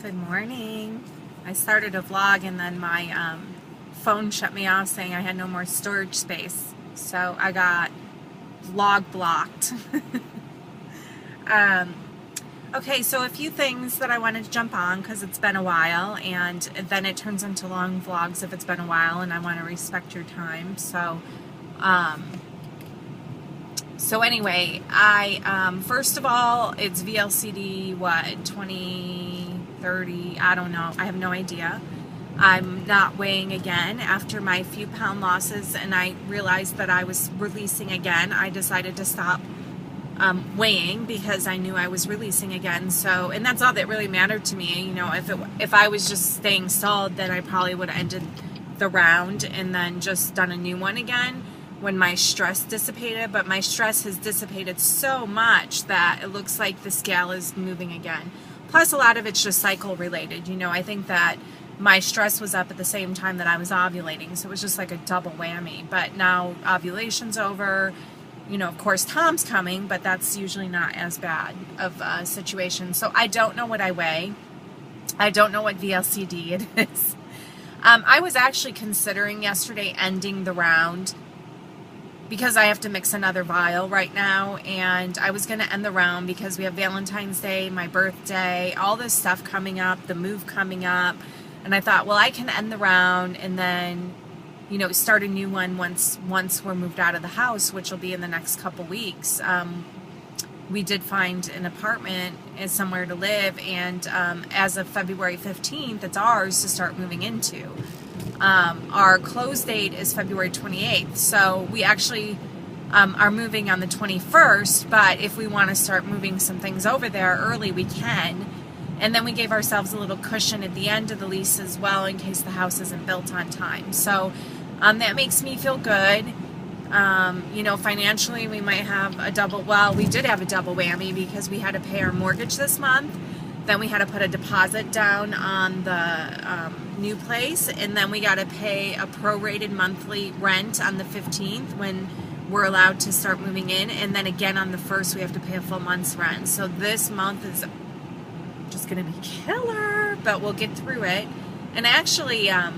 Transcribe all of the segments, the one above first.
Good morning. I started a vlog and then my phone shut me off saying I had no more storage space. So I got vlog blocked. Okay, so a few things that I wanted to jump on because it's been a while, and then it turns into long vlogs if it's been a while, and I want to respect your time. So anyway, first of all, it's VLCD, what, 20, 30, I don't know, I have no idea. I'm not weighing again after my few pound losses, and I realized that I was releasing again. I decided to stop weighing because I knew I was releasing again. So, and that's all that really mattered to me. You know, if I was just staying solid, then I probably would have ended the round and then just done a new one again when my stress dissipated. But my stress has dissipated so much that it looks like the scale is moving again. Plus, a lot of it's just cycle related. You know, I think that my stress was up at the same time that I was ovulating, so it was just like a double whammy. But now ovulation's over. You know, of course, Tom's coming, but that's usually not as bad of a situation. So I don't know what I weigh. I don't know what VLCD it is. I was actually considering yesterday ending the round because I have to mix another vial right now, and I was going to end the round because we have Valentine's Day, my birthday, all this stuff coming up, the move coming up, and I thought, well, I can end the round and then, you know, start a new one once we're moved out of the house, which will be in the next couple weeks. We did find an apartment and somewhere to live, and as of February 15th, it's ours to start moving into. Our close date is February 28th, so we actually are moving on the 21st, but if we want to start moving some things over there early, we can. And then we gave ourselves a little cushion at the end of the lease as well in case the house isn't built on time. So that makes me feel good. You know, financially we might have a double, well, we did have a double whammy because we had to pay our mortgage this month. Then we had to put a deposit down on the new place, and then we got to pay a prorated monthly rent on the 15th when we're allowed to start moving in, and then again on the 1st we have to pay a full month's rent. So this month is just gonna be killer, but we'll get through it. And actually, God,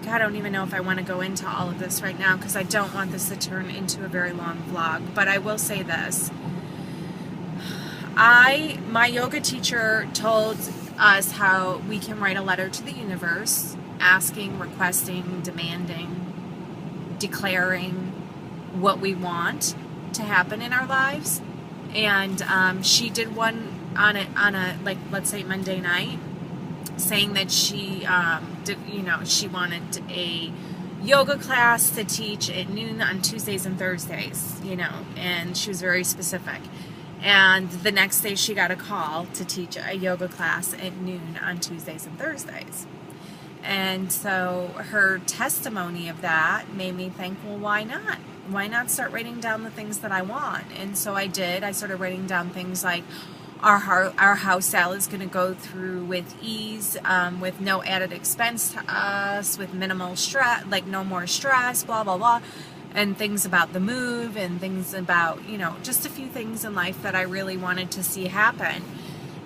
I don't even know if I want to go into all of this right now because I don't want this to turn into a very long vlog, but I will say this. My yoga teacher told us how we can write a letter to the universe asking, requesting, demanding, declaring what we want to happen in our lives. And she did one on a like, let's say Monday night, saying that she she wanted a yoga class to teach at noon on Tuesdays and Thursdays, you know, and she was very specific. And the next day she got a call to teach a yoga class at noon on Tuesdays and Thursdays. And so her testimony of that made me think, well, why not? Why not start writing down the things that I want? And so I did. I started writing down things like our house sale is going to go through with ease, with no added expense to us, with minimal stress, like no more stress, blah, blah, blah. And things about the move and things about, you know, just a few things in life that I really wanted to see happen.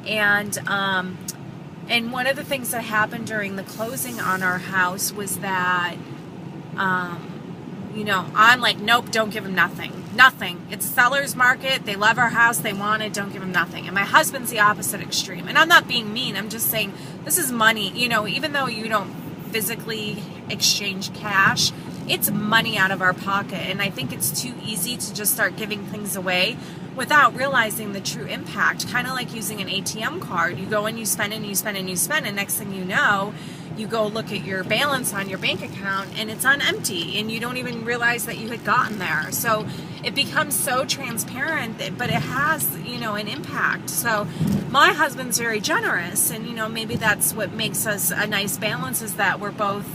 And one of the things that happened during the closing on our house was that, you know, I'm like, nope, don't give them nothing. Nothing. It's seller's market. They love our house. They want it. Don't give them nothing. And my husband's the opposite extreme. And I'm not being mean. I'm just saying this is money. You know, even though you don't physically exchange cash, it's money out of our pocket. And I think it's too easy to just start giving things away without realizing the true impact. Kind of like using an ATM card. You go and you spend and you spend and you spend, and next thing you know, you go look at your balance on your bank account and it's on empty, and you don't even realize that you had gotten there. So it becomes so transparent, but it has, you know, an impact. So my husband's very generous, and, you know, maybe that's what makes us a nice balance, is that we're both,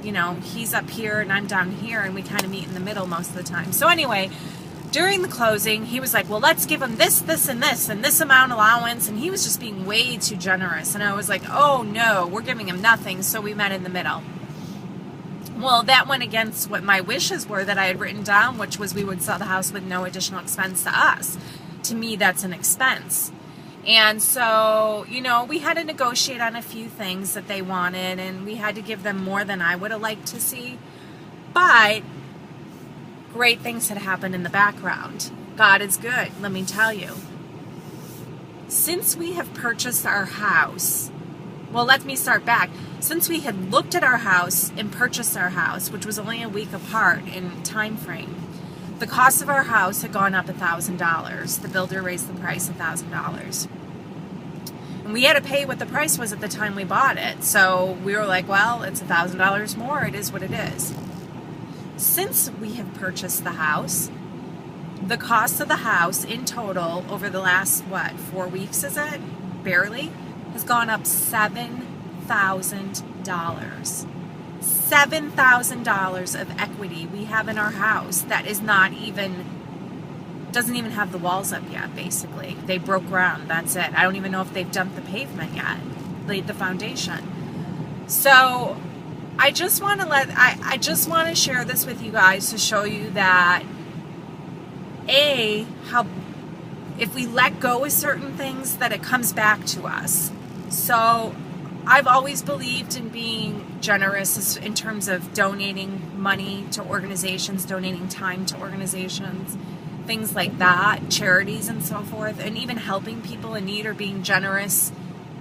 you know, he's up here and I'm down here, and we kind of meet in the middle most of the time. So anyway, during the closing, he was like, well, let's give him this, this, and this amount allowance. And he was just being way too generous. And I was like, oh, no, we're giving him nothing. So we met in the middle. Well, that went against what my wishes were that I had written down, which was we would sell the house with no additional expense to us. To me, that's an expense. And so, you know, we had to negotiate on a few things that they wanted, and we had to give them more than I would have liked to see. But great things had happened in the background. God is good, let me tell you. Since we have purchased our house, well, let me start back. Since we had looked at our house and purchased our house, which was only a week apart in time frame, the cost of our house had gone up $1,000. The builder raised the price $1,000. And we had to pay what the price was at the time we bought it. So we were like, well, it's $1,000 more. It is what it is. Since we have purchased the house, the cost of the house in total over the last, 4 weeks is it? Barely, has gone up $7,000. $7,000 of equity we have in our house that is not even, doesn't even have the walls up yet, basically. They broke ground, that's it. I don't even know if they've dumped the pavement yet, laid the foundation. So I just want to I just want to share this with you guys to show you that how if we let go of certain things, that it comes back to us. So I've always believed in being generous in terms of donating money to organizations, donating time to organizations, things like that, charities and so forth, and even helping people in need or being generous,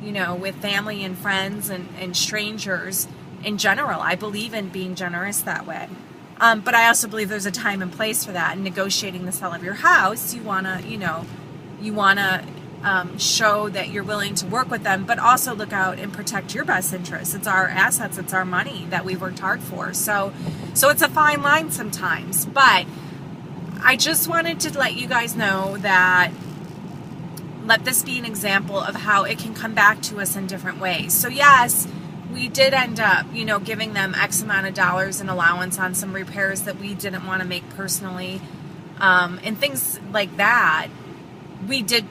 you know, with family and friends and strangers in general. I believe in being generous that way. But I also believe there's a time and place for that. In negotiating the sale of your house, you want to, show that you're willing to work with them, but also look out and protect your best interests. It's our assets, it's our money that we worked hard for. So it's a fine line sometimes. But I just wanted to let you guys know that let this be an example of how it can come back to us in different ways. So yes, we did end up, giving them X amount of dollars in allowance on some repairs that we didn't want to make personally, and things like that. We did,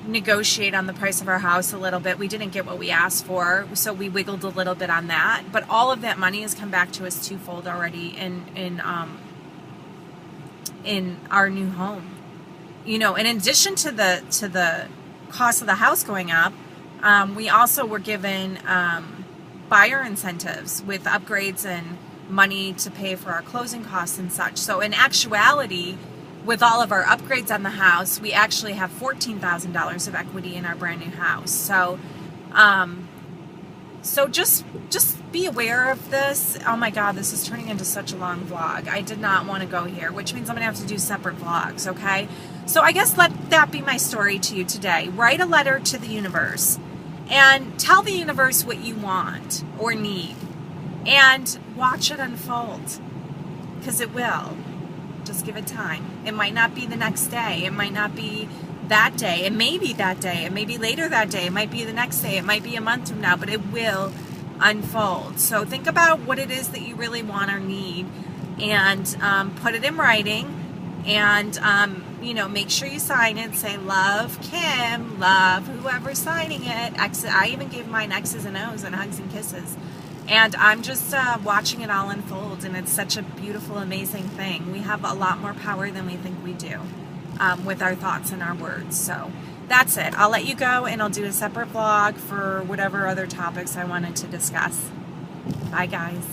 negotiate on the price of our house a little bit. We didn't get what we asked for, so we wiggled a little bit on that. But all of that money has come back to us twofold already in our new home. In addition to the cost of the house going up, we also were given buyer incentives with upgrades and money to pay for our closing costs and such. So in actuality, with all of our upgrades on the house, we actually have $14,000 of equity in our brand new house. So, just be aware of this. Oh my God, this is turning into such a long vlog. I did not want to go here, which means I'm gonna have to do separate vlogs, okay? So I guess let that be my story to you today. Write a letter to the universe and tell the universe what you want or need, and watch it unfold, because it will. Just give it time. It might not be the next day. It might not be that day. It may be that day. It may be later that day. It might be the next day. It might be a month from now, but it will unfold. So think about what it is that you really want or need, and put it in writing, and make sure you sign it. Say, love Kim, love whoever's signing it. I even gave mine X's and O's and hugs and kisses. And I'm just watching it all unfold, and it's such a beautiful, amazing thing. We have a lot more power than we think we do with our thoughts and our words. So that's it. I'll let you go, and I'll do a separate vlog for whatever other topics I wanted to discuss. Bye, guys.